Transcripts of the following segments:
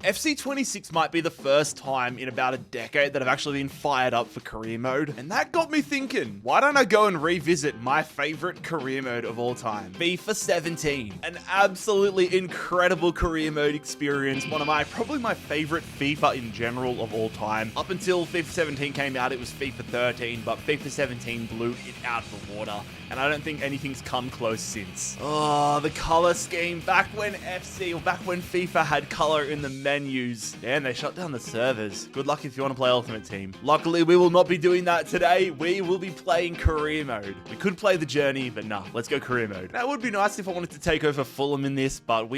FC26 might be the first time in about a decade that I've actually been fired up for career mode, and that got me thinking, why don't I go and revisit my favorite career mode of all time, FIFA 17. An absolutely incredible career mode experience, probably my favorite FIFA in general of all time. Up until FIFA 17 came out, it was FIFA 13, but FIFA 17 blew it out of the water, and I don't think anything's come close since. Oh, the color scheme, back when FIFA had color in the menus. Damn, they shut down the servers. Good luck if you want to play Ultimate Team. Luckily, we will not be doing that today. We will be playing career mode. We could play the journey, but nah, let's go career mode. Now, it would be nice if I wanted to take over Fulham in this, but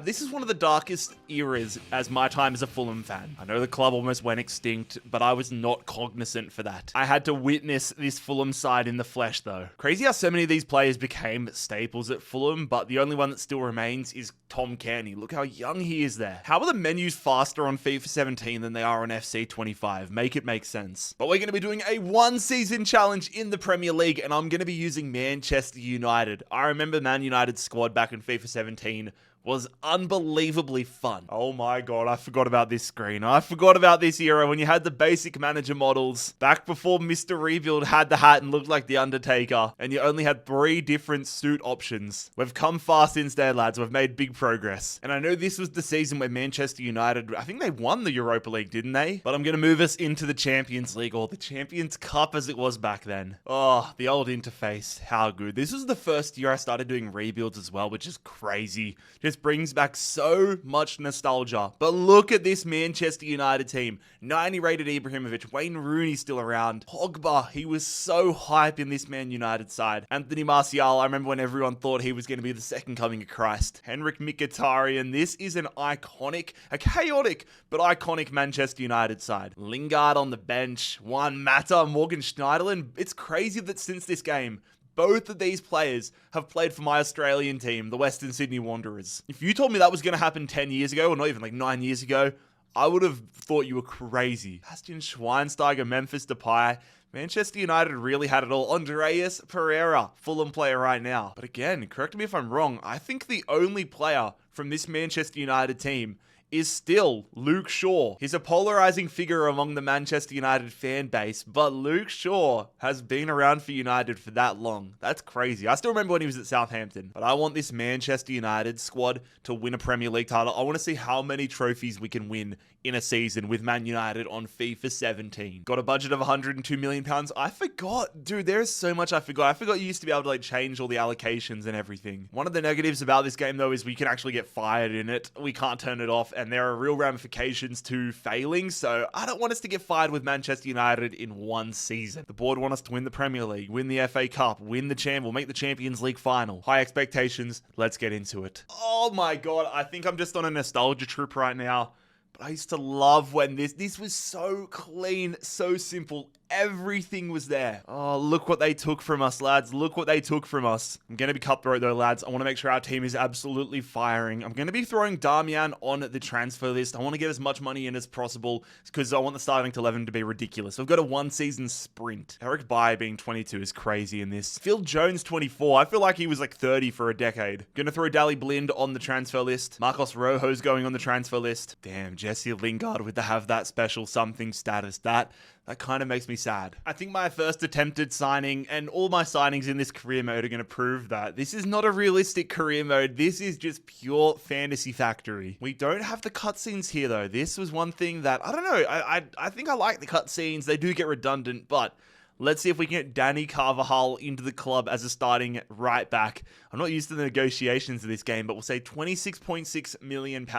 this is one of the darkest eras as my time as a Fulham fan. I know the club almost went extinct, but I was not cognizant for that. I had to witness this Fulham side in the flesh, though. Crazy how so many of these players became staples at Fulham, but the only one that still remains is Tom Cairney. Look how young he is there. How are the menus faster on FIFA 17 than they are on FC 25? Make it make sense. But we're going to be doing a one-season challenge in the Premier League, and I'm going to be using Manchester United. I remember Man United's squad back in FIFA 17 was unbelievably fun. Oh my god, I forgot about this screen. I forgot about this era when you had the basic manager models, back before Mr. Rebuild had the hat and looked like The Undertaker, and you only had 3 different suit options. We've come far since then, lads. We've made big progress. And I know this was the season where Manchester United, I think they won the Europa League, didn't they? But I'm going to move us into the Champions League, or the Champions Cup as it was back then. Oh, the old interface. How good. This was the first year I started doing rebuilds as well, which is crazy. Just brings back so much nostalgia. But look at this Manchester United team. 90 rated Ibrahimovic, Wayne Rooney still around. Pogba, he was so hype in this Man United side. Anthony Marcelo, I remember when everyone thought he was going to be the second coming of Christ. Henrik Mkhitaryan, this is a chaotic, but iconic Manchester United side. Lingard on the bench, Juan Mata, Morgan Schneiderlin. It's crazy that since this game, both of these players have played for my Australian team, the Western Sydney Wanderers. If you told me that was going to happen 10 years ago, or not even like 9 years ago, I would have thought you were crazy. Bastian Schweinsteiger, Memphis Depay. Manchester United really had it all. Andreas Pereira, Fulham player right now. But again, correct me if I'm wrong, I think the only player from this Manchester United team is still Luke Shaw. He's a polarizing figure among the Manchester United fan base, but Luke Shaw has been around for United for that long. That's crazy. I still remember when he was at Southampton, but I want this Manchester United squad to win a Premier League title. I want to see how many trophies we can win in a season with Man United on FIFA 17. Got a budget of £102 million. I forgot. Dude, there's so much I forgot. I forgot you used to be able to change all the allocations and everything. One of the negatives about this game though is we can actually get fired in it. We can't turn it off, and there are real ramifications to failing, so I don't want us to get fired with Manchester United in one season. The board want us to win the Premier League, win the FA Cup, win the we'll make the Champions League final. High expectations. Let's get into it. Oh my god, I think I'm just on a nostalgia trip right now. But I used to love when this was so clean, so simple. Everything was there. Oh, look what they took from us, lads. Look what they took from us. I'm going to be cutthroat though, lads. I want to make sure our team is absolutely firing. I'm going to be throwing Darmian on the transfer list. I want to get as much money in as possible because I want the starting 11 to be ridiculous. I've got a one-season sprint. Eric Bailly being 22 is crazy in this. Phil Jones, 24. I feel like he was like 30 for a decade. Going to throw Dali Blind on the transfer list. Marcos Rojo's going on the transfer list. Damn, Jesse Lingard with the have that special something status. That kind of makes me sad. I think my first attempted signing, and all my signings in this career mode are going to prove that this is not a realistic career mode. This is just pure fantasy factory. We don't have the cutscenes here though. This was one thing that, I don't know, I think I like the cutscenes. They do get redundant, but let's see if we can get Danny Carvajal into the club as a starting right back. I'm not used to the negotiations of this game, but we'll say £26.6 million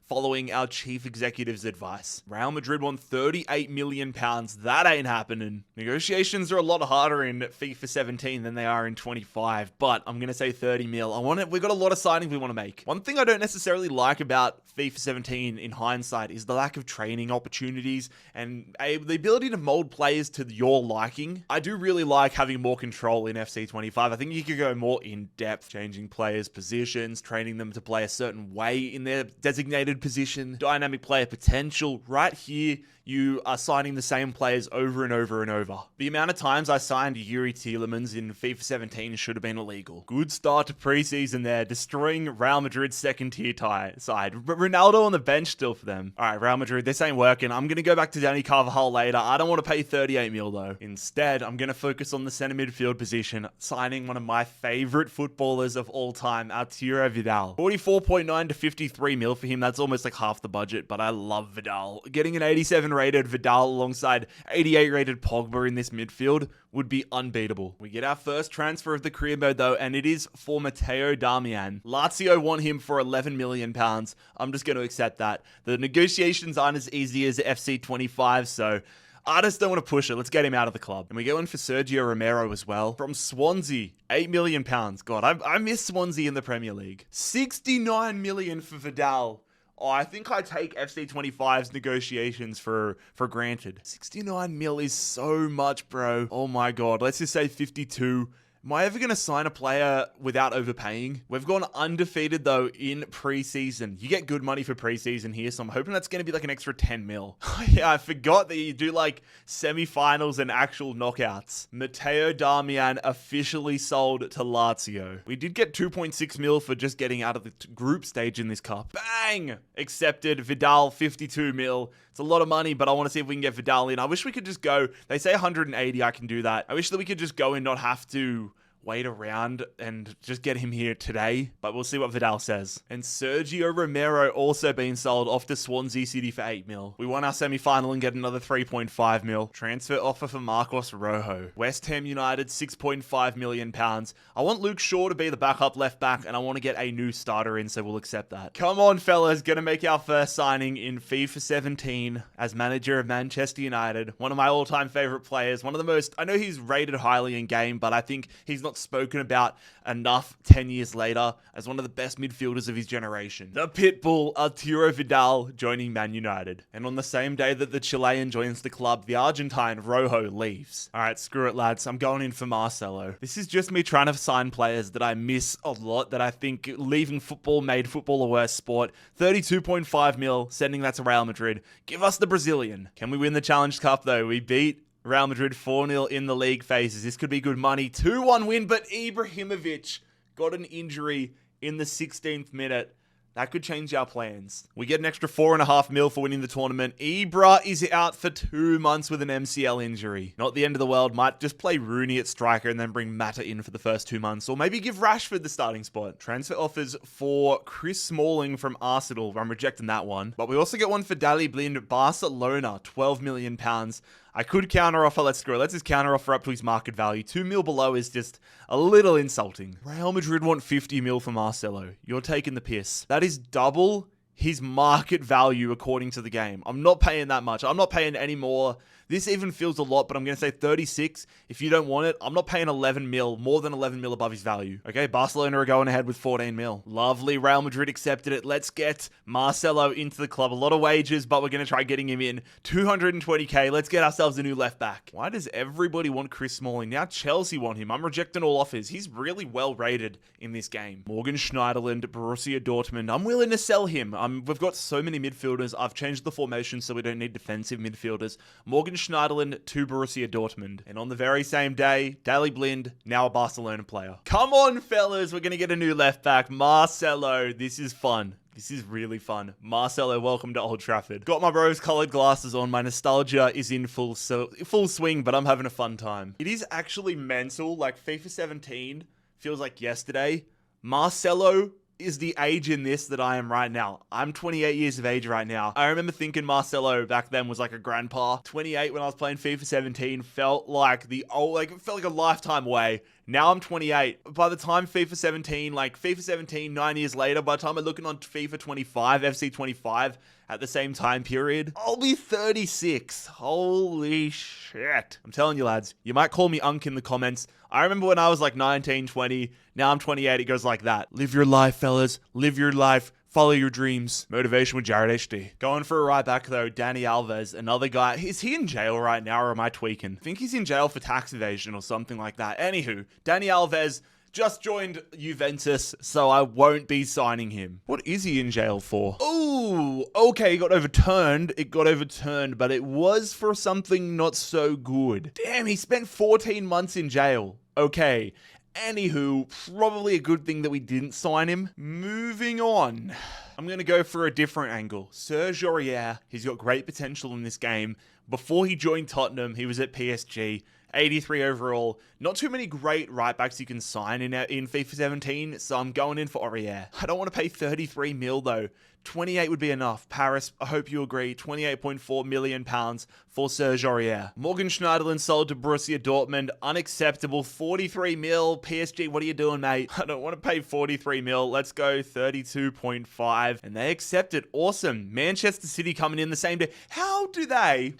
following our chief executive's advice. Real Madrid won £38 million. That ain't happening. Negotiations are a lot harder in FIFA 17 than they are in 25, but I'm going to say 30 mil. We've got a lot of signings we want to make. One thing I don't necessarily like about FIFA 17 in hindsight is the lack of training opportunities and the ability to mold players to your liking thinking. I do really like having more control in FC25. I think you could go more in depth, changing players' positions, training them to play a certain way in their designated position, dynamic player potential. Right here, you are signing the same players over and over and over. The amount of times I signed Yuri Tielemans in FIFA 17 should have been illegal. Good start to preseason there, destroying Real Madrid's second-tier side. Ronaldo on the bench still for them. All right, Real Madrid, this ain't working. I'm going to go back to Danny Carvajal later. I don't want to pay 38 mil though. Instead, I'm going to focus on the center midfield position, signing one of my favorite footballers of all time, Arturo Vidal. 44.9 to 53 mil for him. That's almost like half the budget, but I love Vidal. Getting an 87 rated Vidal alongside 88 rated Pogba in this midfield would be unbeatable. We get our first transfer of the career mode though, and it is for Matteo Darmian. Lazio want him for 11 million pounds. I'm just going to accept that. The negotiations aren't as easy as FC25, so I just don't want to push it. Let's get him out of the club. And we go in for Sergio Romero as well. From Swansea, 8 million pounds. God, I miss Swansea in the Premier League. 69 million for Vidal. Oh, I think I take FC25's negotiations for granted. 69 mil is so much, bro. Oh my God. Let's just say 52. Am I ever going to sign a player without overpaying? We've gone undefeated, though, in preseason. You get good money for preseason here, so I'm hoping that's going to be like an extra 10 mil. Yeah, I forgot that you do like semifinals and actual knockouts. Matteo Darmian officially sold to Lazio. We did get 2.6 mil for just getting out of the group stage in this cup. Bang! Accepted. Vidal, 52 mil. It's a lot of money, but I want to see if we can get Vidal in. I wish we could just go. They say 180. I can do that. I wish that we could just go and not have to wait around and just get him here today, but we'll see what Vidal says. And Sergio Romero also being sold off to Swansea City for 8 mil. We won our semi-final and get another 3.5 mil. Transfer offer for Marcos Rojo. West Ham United, 6.5 million pounds. I want Luke Shaw to be the backup left back, and I want to get a new starter in, so we'll accept that. Come on, fellas. Gonna make our first signing in FIFA 17 as manager of Manchester United. One of my all-time favorite players. One of the most, I know he's rated highly in game, but I think he's not spoken about enough 10 years later as one of the best midfielders of his generation. The Pitbull, Arturo Vidal, joining Man United. And on the same day that the Chilean joins the club, the Argentine Rojo leaves. All right, screw it, lads. I'm going in for Marcelo. This is just me trying to sign players that I miss a lot, that I think leaving football made football a worse sport. 32.5 mil, sending that to Real Madrid. Give us the Brazilian. Can we win the Challenge Cup, though? We beat Real Madrid 4-0 in the league phases. This could be good money. 2-1 win, but Ibrahimovic got an injury in the 16th minute. That could change our plans. We get an extra 4.5 mil for winning the tournament. Ibra is out for 2 months with an MCL injury. Not the end of the world. Might just play Rooney at striker and then bring Mata in for the first 2 months. Or maybe give Rashford the starting spot. Transfer offers for Chris Smalling from Arsenal. I'm rejecting that one. But we also get one for Daley Blind, Barcelona, 12 million pounds. I could counter offer. Let's screw it. Let's just counter offer up to his market value. 2 mil below is just a little insulting. Real Madrid want 50 mil for Marcelo. You're taking the piss. That is double his market value according to the game. I'm not paying that much. I'm not paying any more. This even feels a lot, but I'm going to say 36. If you don't want it, I'm not paying 11 mil, more than 11 mil above his value. Okay, Barcelona are going ahead with 14 mil. Lovely, Real Madrid accepted it. Let's get Marcelo into the club. A lot of wages, but we're going to try getting him in. 220k. Let's get ourselves a new left back. Why does everybody want Chris Smalling? Now Chelsea want him. I'm rejecting all offers. He's really well rated in this game. Morgan Schneiderlin, Borussia Dortmund. I'm willing to sell him. We've got so many midfielders. I've changed the formation so we don't need defensive midfielders. Morgan Schneiderlin to Borussia Dortmund. And on the very same day, Daley Blind, now a Barcelona player. Come on, fellas. We're going to get a new left back. Marcelo. This is fun. This is really fun. Marcelo, welcome to Old Trafford. Got my rose-colored glasses on. My nostalgia is in full swing, but I'm having a fun time. It is actually mental. Like FIFA 17 feels like yesterday. Marcelo is the age in this that I am right now. I'm 28 years of age right now. I remember thinking Marcelo back then was like a grandpa. 28 when I was playing FIFA 17 felt like it felt like a lifetime away. Now I'm 28. By the time FIFA 17, 9 years later, by the time I'm looking on FIFA 25, FC 25 at the same time period, I'll be 36. Holy shit. I'm telling you, lads, you might call me Unk in the comments. I remember when I was like 19, 20. Now I'm 28. It goes like that. Live your life, fellas. Live your life. Follow your dreams. Motivation with JarradHD. Going for a right back though, Dani Alves, another guy. Is he in jail right now or am I tweaking? I think he's in jail for tax evasion or something like that. Anywho, Dani Alves just joined Juventus, so I won't be signing him. What is he in jail for? Oh, okay, it got overturned. It got overturned, but it was for something not so good. Damn, he spent 14 months in jail. Okay. Anywho, probably a good thing that we didn't sign him. Moving on. I'm going to go for a different angle. Serge Aurier, he's got great potential in this game. Before he joined Tottenham, he was at PSG. 83 overall. Not too many great right backs you can sign in FIFA 17, so I'm going in for Aurier. I don't want to pay 33 mil though. 28 would be enough. Paris, I hope you agree. 28.4 million pounds for Serge Aurier. Morgan Schneiderlin sold to Borussia Dortmund. Unacceptable. 43 mil. PSG, what are you doing, mate? I don't want to pay 43 mil. Let's go 32.5. And they accept it. Awesome. Manchester City coming in the same day. How do they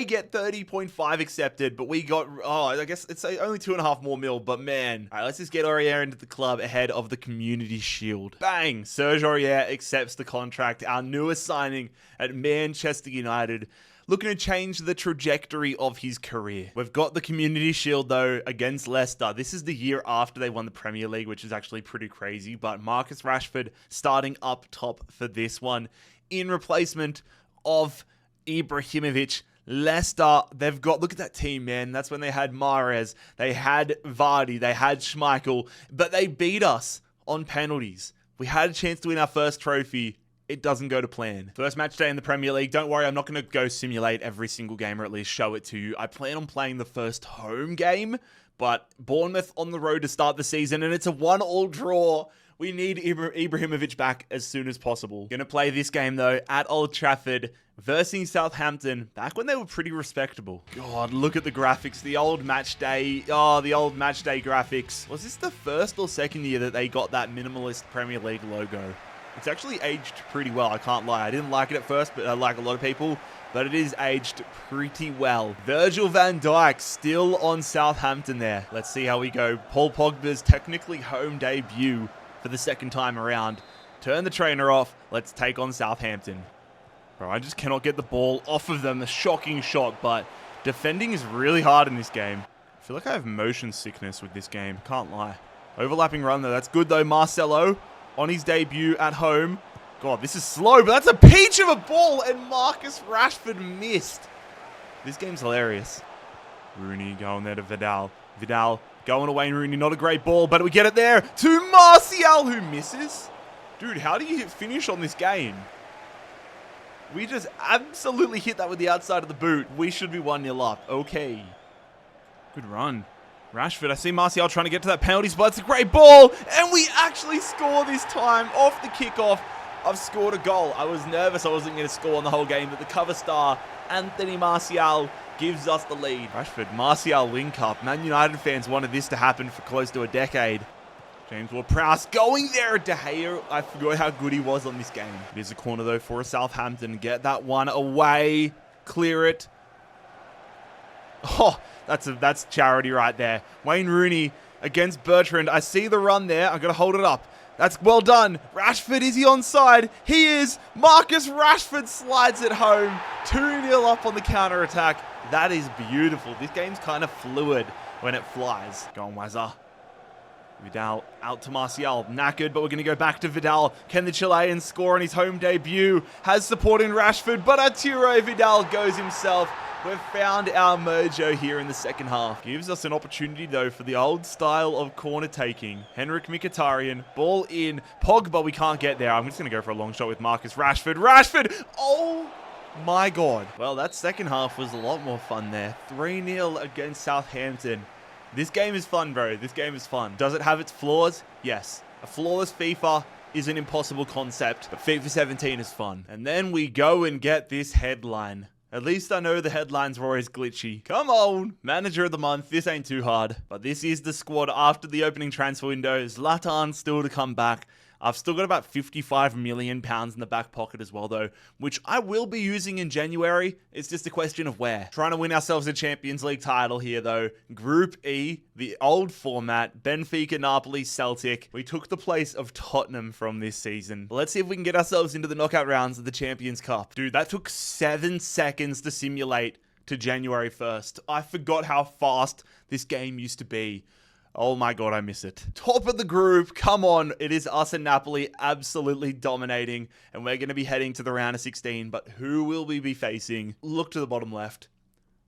get 30.5 accepted? But we got, I guess it's only 2.5 more mil. But man, all right, let's just get Aurier into the club ahead of the Community Shield. Bang. Serge Aurier accepts the contract. Our newest signing at Manchester United. Looking to change the trajectory of his career. We've got the Community Shield, though, against Leicester. This is the year after they won the Premier League, which is actually pretty crazy. But Marcus Rashford starting up top for this one in replacement of Ibrahimovic. Leicester, they've got, look at that team, man. That's when they had Mahrez, they had Vardy, they had Schmeichel, but they beat us on penalties. We had a chance to win our first trophy. It doesn't go to plan. First match day in the Premier League. Don't worry, I'm not going to go simulate every single game or at least show it to you. I plan on playing the first home game, but Bournemouth on the road to start the season, and it's a 1-1 draw. We need Ibrahimovic back as soon as possible. Going to play this game, though, at Old Trafford versus Southampton, back when they were pretty respectable. God, look at the graphics. The old match day. Oh, the old match day graphics. Was this the first or second year that they got that minimalist Premier League logo? It's actually aged pretty well, I can't lie. I didn't like it at first, but I like a lot of people. But it is aged pretty well. Virgil van Dijk still on Southampton there. Let's see how we go. Paul Pogba's technically home debut for the second time around. Turn the trainer off. Let's take on Southampton. Bro, I just cannot get the ball off of them. A shocking shot, but defending is really hard in this game. I feel like I have motion sickness with this game. Can't lie. Overlapping run though. That's good though. Marcelo on his debut at home. God, this is slow, but that's a peach of a ball, and Marcus Rashford missed. This game's hilarious. Rooney going there to Vidal. Vidal going to Wayne Rooney. Not a great ball, but we get it there to Marcelo, who misses. Dude, how do you finish on this game? We just absolutely hit that with the outside of the boot. We should be 1-0 up. Okay. Good run. Rashford, I see Marcelo trying to get to that penalty spot. It's a great ball, and we actually score this time off the kickoff. I've scored a goal. I was nervous I wasn't going to score on the whole game, but the cover star, Anthony Martial, gives us the lead. Rashford, Martial link up. Man United fans wanted this to happen for close to a decade. James Ward-Prowse going there at De Gea. I forgot how good he was on this game. Here's a corner, though, for a Southampton. Get that one away. Clear it. Oh, that's charity right there. Wayne Rooney against Bertrand. I see the run there. I've got to hold it up. That's well done. Rashford, is he onside? He is. Marcus Rashford slides it home. 2-0 up on the counter-attack. That is beautiful. This game's kind of fluid when it flies. Go on, Wazza. Vidal out to Martial. Knackered, but we're going to go back to Vidal. Can the Chilean score on his home debut? Has support in Rashford, but Arturo Vidal goes himself. We've found our mojo here in the second half. Gives us an opportunity, though, for the old style of corner taking. Henrik Mkhitaryan, ball in. Pogba, we can't get there. I'm just going to go for a long shot with Marcus Rashford. Rashford! Oh my God. Well, that second half was a lot more fun there. 3-0 against Southampton. This game is fun, bro. This game is fun. Does it have its flaws? Yes. A flawless FIFA is an impossible concept, but FIFA 17 is fun. And then we go and get this headline. At least I know the headlines were always glitchy. Come on! Manager of the month. This ain't too hard. But this is the squad after the opening transfer window. Zlatan still to come back. I've still got about £55 million in the back pocket as well, though, which I will be using in January. It's just a question of where. Trying to win ourselves a Champions League title here, though. Group E, the old format, Benfica, Napoli, Celtic. We took the place of Tottenham from this season. Let's see if we can get ourselves into the knockout rounds of the Champions Cup. Dude, that took 7 seconds to simulate to January 1st. I forgot how fast this game used to be. Oh my god, I miss it. Top of the group, come on. It is us and Napoli absolutely dominating, and we're going to be heading to the round of 16, but who will we be facing? Look to the bottom left.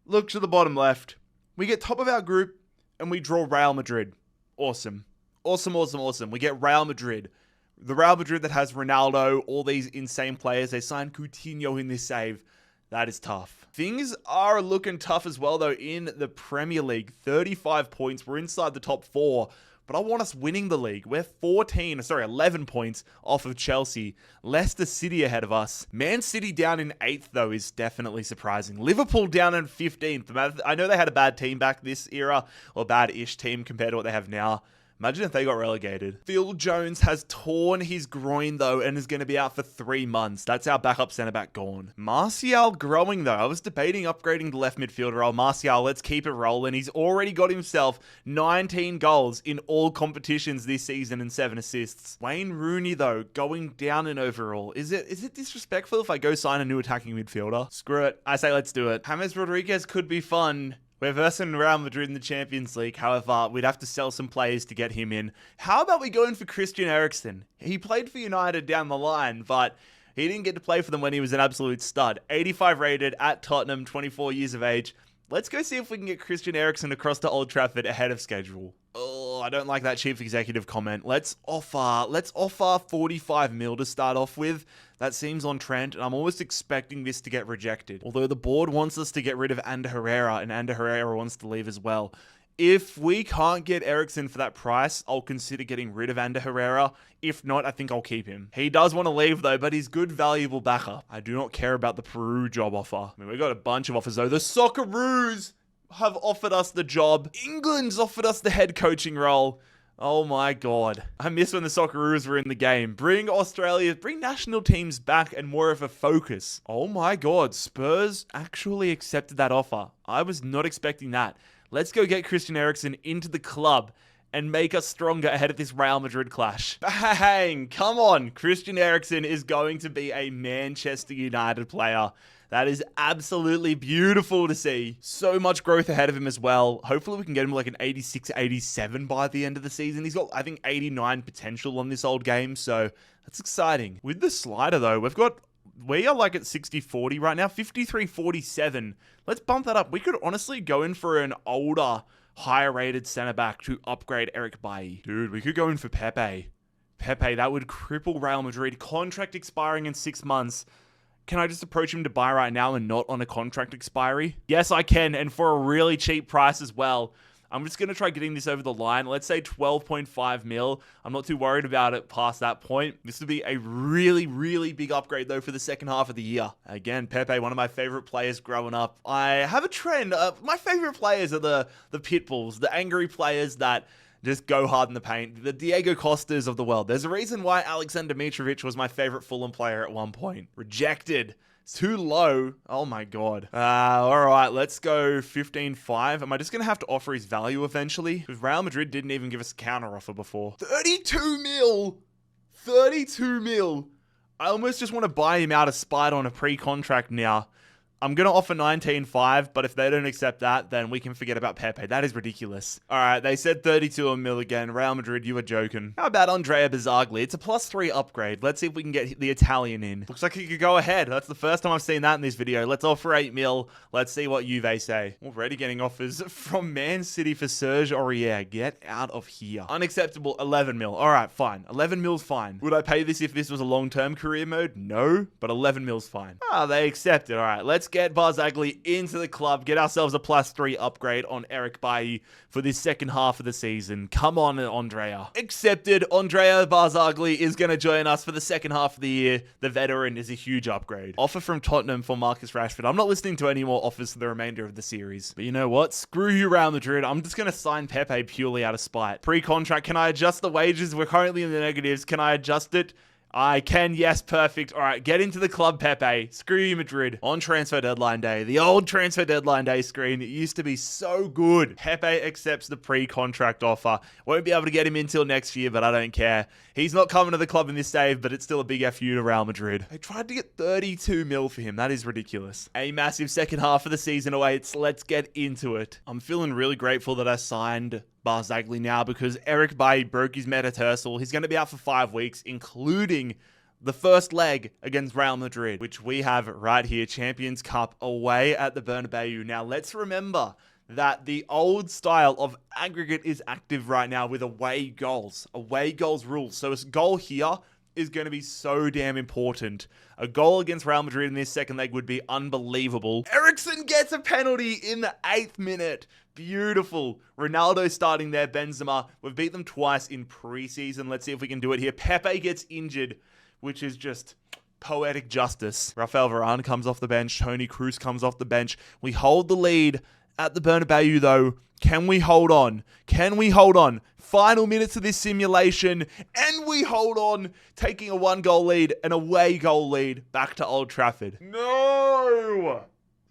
Look to the bottom left. We get top of our group, and we draw Real Madrid. Awesome. Awesome, awesome, awesome. We get Real Madrid. The Real Madrid that has Ronaldo, all these insane players. They signed Coutinho in this save. That is tough. Things are looking tough as well, though, in the Premier League. 35 points. We're inside the top 4, but I want us winning the league. We're 11 points off of Chelsea. Leicester City ahead of us. Man City down in 8th, though, is definitely surprising. Liverpool down in 15th. I know they had a bad team back this era, or bad-ish team compared to what they have now. Imagine if they got relegated. Phil Jones has torn his groin, though, and is going to be out for 3 months. That's our backup centre-back gone. Marcelo growing, though. I was debating upgrading the left midfielder role. Marcelo, let's keep it rolling. He's already got himself 19 goals in all competitions this season and 7 assists. Wayne Rooney, though, going down in overall. Is it disrespectful if I go sign a new attacking midfielder? Screw it. I say let's do it. James Rodriguez could be fun. We're versing Real Madrid in the Champions League. However, we'd have to sell some players to get him in. How about we go in for Christian Eriksen? He played for United down the line, but he didn't get to play for them when he was an absolute stud. 85 rated at Tottenham, 24 years of age. Let's go see if we can get Christian Eriksen across to Old Trafford ahead of schedule. Oh, I don't like that chief executive comment. Let's offer 45 mil to start off with. That seems on trend, and I'm almost expecting this to get rejected. Although the board wants us to get rid of Ander Herrera, and Ander Herrera wants to leave as well. If we can't get Eriksen for that price, I'll consider getting rid of Ander Herrera. If not, I think I'll keep him. He does want to leave, though, but he's good, valuable backup. I do not care about the Peru job offer. I mean, we've got a bunch of offers, though. The Socceroos have offered us the job. England's offered us the head coaching role. Oh my god. I miss when the Socceroos were in the game. Bring national teams back and more of a focus. Oh my god, Spurs actually accepted that offer. I was not expecting that. Let's go get Christian Eriksen into the club and make us stronger ahead of this Real Madrid clash. Bang! Come on! Christian Eriksen is going to be a Manchester United player. That is absolutely beautiful to see. So much growth ahead of him as well. Hopefully we can get him like an 86, 87 by the end of the season. He's got, I think, 89 potential on this old game, so that's exciting. With the slider, though, we are like at 60-40 right now, 53-47. Let's bump that up. We could honestly go in for an older, higher-rated centre-back to upgrade Eric Bailly. Dude, we could go in for Pepe. Pepe, that would cripple Real Madrid. Contract expiring in 6 months. Can I just approach him to buy right now and not on a contract expiry? Yes, I can, and for a really cheap price as well. I'm just going to try getting this over the line. Let's say 12.5 mil. I'm not too worried about it past that point. This would be a really, really big upgrade, though, for the second half of the year. Again, Pepe, one of my favorite players growing up. I have a trend. My favorite players are the Pitbulls, the angry players that just go hard in the paint. The Diego Costas of the world. There's a reason why Alexander Mitrovic was my favorite Fulham player at one point. Rejected. Too low. Oh my god. All right, let's go 15.5. Am I just going to have to offer his value eventually? Because Real Madrid didn't even give us a counter offer before. 32 mil. 32 mil. I almost just want to buy him out of spite on a pre-contract now. I'm going to offer 19.5, but if they don't accept that, then we can forget about Pepe. That is ridiculous. All right, they said 32 mil again. Real Madrid, you were joking. How about Andrea Bazzagli? It's a +3 upgrade. Let's see if we can get the Italian in. Looks like he could go ahead. That's the first time I've seen that in this video. Let's offer 8 mil. Let's see what Juve say. Already getting offers from Man City for Serge Aurier. Get out of here. Unacceptable, 11 mil. All right, fine. 11 mil's fine. Would I pay this if this was a long-term career mode? No, but 11 mil's fine. They accept it. All right, let's get Barzagli into the club, get ourselves a +3 upgrade on Eric Bailly for this second half of the season. Come on, Andrea. Accepted. Andrea Barzagli is going to join us for the second half of the year. The veteran is a huge upgrade. Offer from Tottenham for Marcus Rashford. I'm not listening to any more offers for the remainder of the series. But you know what? Screw you, Real Madrid. I'm just going to sign Pepe purely out of spite. Pre-contract, can I adjust the wages? We're currently in the negatives. Can I adjust it? I can, yes, perfect. All right, get into the club, Pepe. Screw you, Madrid. On transfer deadline day, the old transfer deadline day screen, it used to be so good. Pepe accepts the pre-contract offer. Won't be able to get him until next year, but I don't care. He's not coming to the club in this save, but it's still a big FU to Real Madrid. They tried to get 32 mil for him. That is ridiculous. A massive second half of the season awaits. Let's get into it. I'm feeling really grateful that I signed Barzagli now because Eric Bailly broke his metatarsal. He's going to be out for 5 weeks, including the first leg against Real Madrid, which we have right here, Champions Cup away at the Bernabeu. Now, let's remember that the old style of aggregate is active right now with away goals rules. So a goal here is going to be so damn important. A goal against Real Madrid in this second leg would be unbelievable. Eriksen gets a penalty in the 8th minute. Beautiful. Ronaldo starting there, Benzema. We've beat them twice in preseason. Let's see if we can do it here. Pepe gets injured, which is just poetic justice. Rafael Varane comes off the bench. Toni Kroos comes off the bench. We hold the lead at the Bernabeu, though. Can we hold on? Can we hold on? Final minutes of this simulation, and we hold on, taking a 1-goal lead, an away goal lead, back to Old Trafford. No!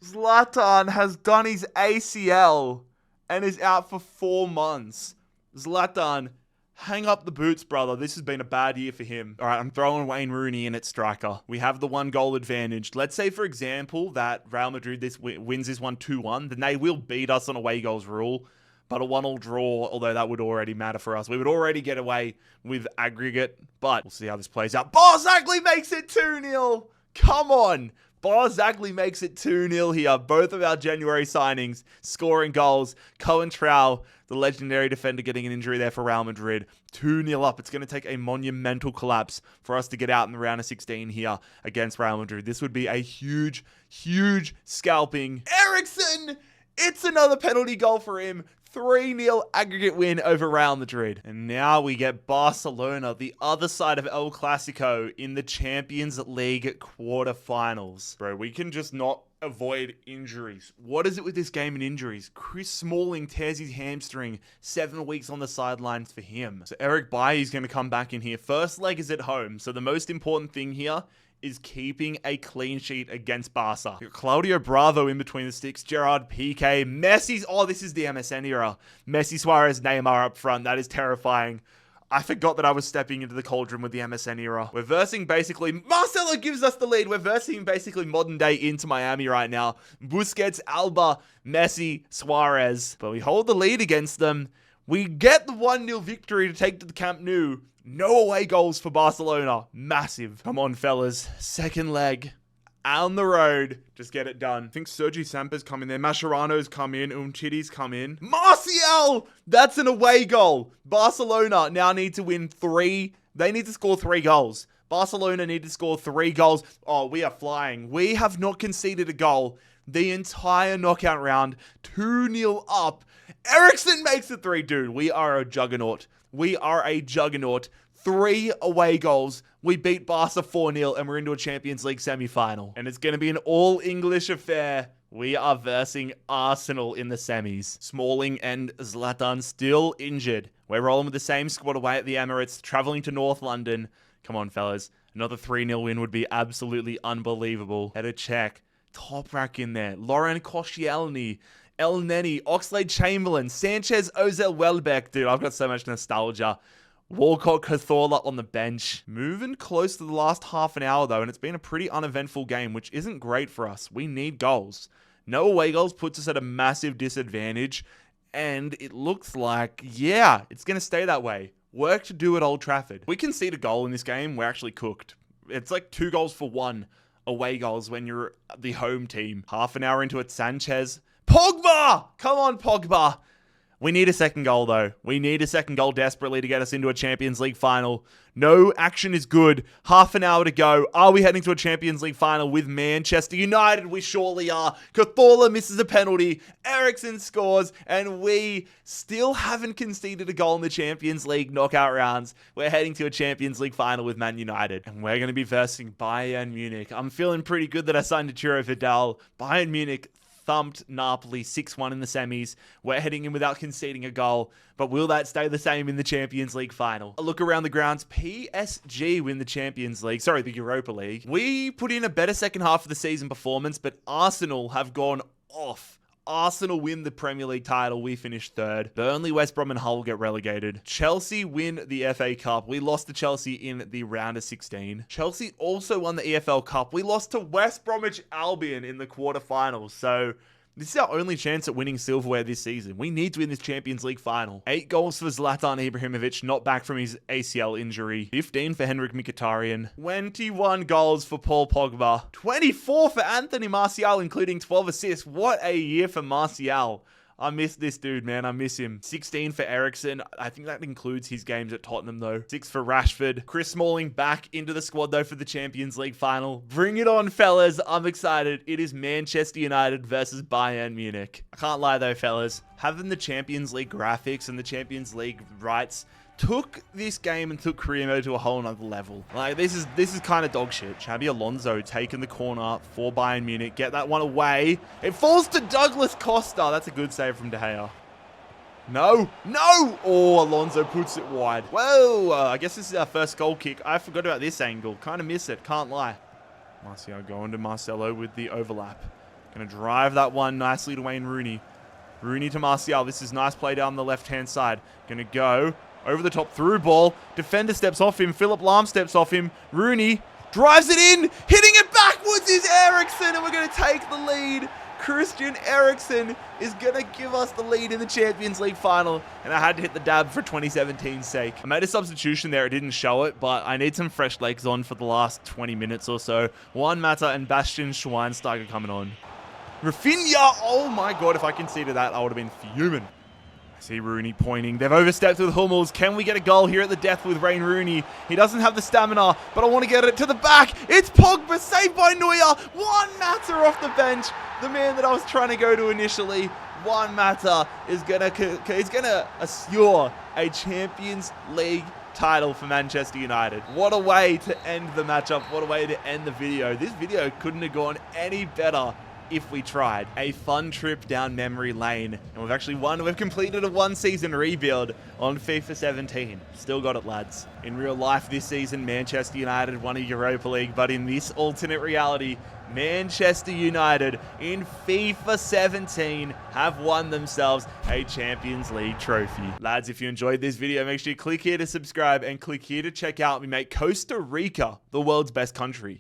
Zlatan has done his ACL and is out for 4 months. Zlatan, hang up the boots, brother. This has been a bad year for him. All right, I'm throwing Wayne Rooney in at striker. We have the 1-goal advantage. Let's say, for example, that Real Madrid wins this one 2-1. Then they will beat us on away goals rule. But a 1-1 draw, although that would already matter for us. We would already get away with aggregate. But we'll see how this plays out. Barzagli makes it 2-0. Come on. Barzagli makes it 2-0 here. Both of our January signings scoring goals. Cohen Trau, the legendary defender, getting an injury there for Real Madrid. 2-0 up. It's going to take a monumental collapse for us to get out in the round of 16 here against Real Madrid. This would be a huge, huge scalping. Eriksen! It's another penalty goal for him. 3-0 aggregate win over Real Madrid. And now we get Barcelona, the other side of El Clasico, in the Champions League quarterfinals. Bro, we can just not avoid injuries. What is it with this game and injuries? Chris Smalling tears his hamstring. 7 weeks on the sidelines for him. So Eric Bailly is going to come back in here. First leg is at home. So the most important thing here is keeping a clean sheet against Barca. Claudio Bravo in between the sticks. Gerard Piqué. Messi's... Oh, this is the MSN era. Messi, Suarez, Neymar up front. That is terrifying. I forgot that I was stepping into the cauldron with the MSN era. We're versing basically... Marcelo gives us the lead. We're versing basically modern day Inter Miami right now. Busquets, Alba, Messi, Suarez. But we hold the lead against them. We get the 1-0 victory to take to the Camp Nou. No away goals for Barcelona. Massive. Come on, fellas. Second leg. On the road. Just get it done. I think Sergi Sampa's come in there. Mascherano's come in. Umtiti's come in. Marcelo! That's an away goal. Barcelona now need to win 3. They need to score 3 goals. Barcelona need to score 3 goals. Oh, we are flying. We have not conceded a goal the entire knockout round. 2-0 up. Eriksen makes it 3. Dude, we are a juggernaut. We are a juggernaut. 3 away goals. We beat Barca 4-0 and we're into a Champions League semi-final. And it's going to be an all-English affair. We are versing Arsenal in the semis. Smalling and Zlatan still injured. We're rolling with the same squad away at the Emirates, traveling to North London. Come on, fellas. Another 3-0 win would be absolutely unbelievable. Head a check. Top rack in there. Lauren Koscielny. El Neni, Oxlade-Chamberlain, Sanchez, Ozil, Welbeck. Dude, I've got so much nostalgia. Walcott, Cazorla on the bench. Moving close to the last half an hour, though, and it's been a pretty uneventful game, which isn't great for us. We need goals. No away goals puts us at a massive disadvantage, and it looks like, yeah, it's going to stay that way. Work to do at Old Trafford. We concede a goal in this game, we're actually cooked. It's like 2 goals for 1 away goals when you're the home team. Half an hour into it, Sanchez. Pogba! Come on, Pogba. We need a second goal, though. We need a second goal desperately to get us into a Champions League final. No action is good. Half an hour to go. Are we heading to a Champions League final with Manchester United? We surely are. Cazorla misses a penalty. Eriksen scores. And we still haven't conceded a goal in the Champions League knockout rounds. We're heading to a Champions League final with Man United. And we're going to be versing Bayern Munich. I'm feeling pretty good that I signed Arturo Vidal. Bayern Munich thumped Napoli 6-1 in the semis. We're heading in without conceding a goal, but will that stay the same in the Champions League final? A look around the grounds. PSG win the Champions League. Sorry, the Europa League. We put in a better second half of the season performance, but Arsenal have gone off. Arsenal win the Premier League title. We finished third. Burnley, West Brom, and Hull get relegated. Chelsea win the FA Cup. We lost to Chelsea in the round of 16. Chelsea also won the EFL Cup. We lost to West Bromwich Albion in the quarterfinals. So this is our only chance at winning silverware this season. We need to win this Champions League final. 8 goals for Zlatan Ibrahimovic, not back from his ACL injury. 15 for Henrik Mkhitaryan. 21 goals for Paul Pogba. 24 for Anthony Martial, including 12 assists. What a year for Martial. I miss this dude, man. I miss him. 16 for Eriksen. I think that includes his games at Tottenham, though. 6 for Rashford. Chris Smalling back into the squad, though, for the Champions League final. Bring it on, fellas. I'm excited. It is Manchester United versus Bayern Munich. I can't lie, though, fellas. Having the Champions League graphics and the Champions League rights took this game and took career mode to a whole nother level. Like, this is kind of dog shit. Xabi Alonso taking the corner for Bayern Munich. Get that one away. It falls to Douglas Costa. That's a good save from De Gea. No. Oh, Alonso puts it wide. Whoa, I guess this is our first goal kick. I forgot about this angle. Kind of miss it. Can't lie. Marcelo going to Marcelo with the overlap. Going to drive that one nicely to Wayne Rooney. Rooney to Martial. This is nice play down the left-hand side. Going to go over the top, through ball. Defender steps off him. Philip Lahm steps off him. Rooney drives it in. Hitting it backwards is Eriksen, and we're going to take the lead. Christian Eriksen is going to give us the lead in the Champions League final, and I had to hit the dab for 2017's sake. I made a substitution there. It didn't show it, but I need some fresh legs on for the last 20 minutes or so. Juan Mata and Bastian Schweinsteiger coming on. Rafinha, oh my God, if I conceded that, I would have been fuming. I see Rooney pointing. They've overstepped with Hummels. Can we get a goal here at the death with Wayne Rooney? He doesn't have the stamina, but I want to get it to the back. It's Pogba, saved by Neuer. Juan Mata off the bench. The man that I was trying to go to initially. Juan Mata is gonna assure a Champions League title for Manchester United. What a way to end the matchup. What a way to end the video. This video couldn't have gone any better if we tried. A fun trip down memory lane, and we've actually won. We've completed a 1-season rebuild on FIFA 17. Still got it, lads. In real life this season, Manchester United won a Europa League, but in this alternate reality, Manchester United in FIFA 17 have won themselves a Champions League trophy. Lads, if you enjoyed this video, make sure you click here to subscribe and click here to check out me make Costa Rica the world's best country.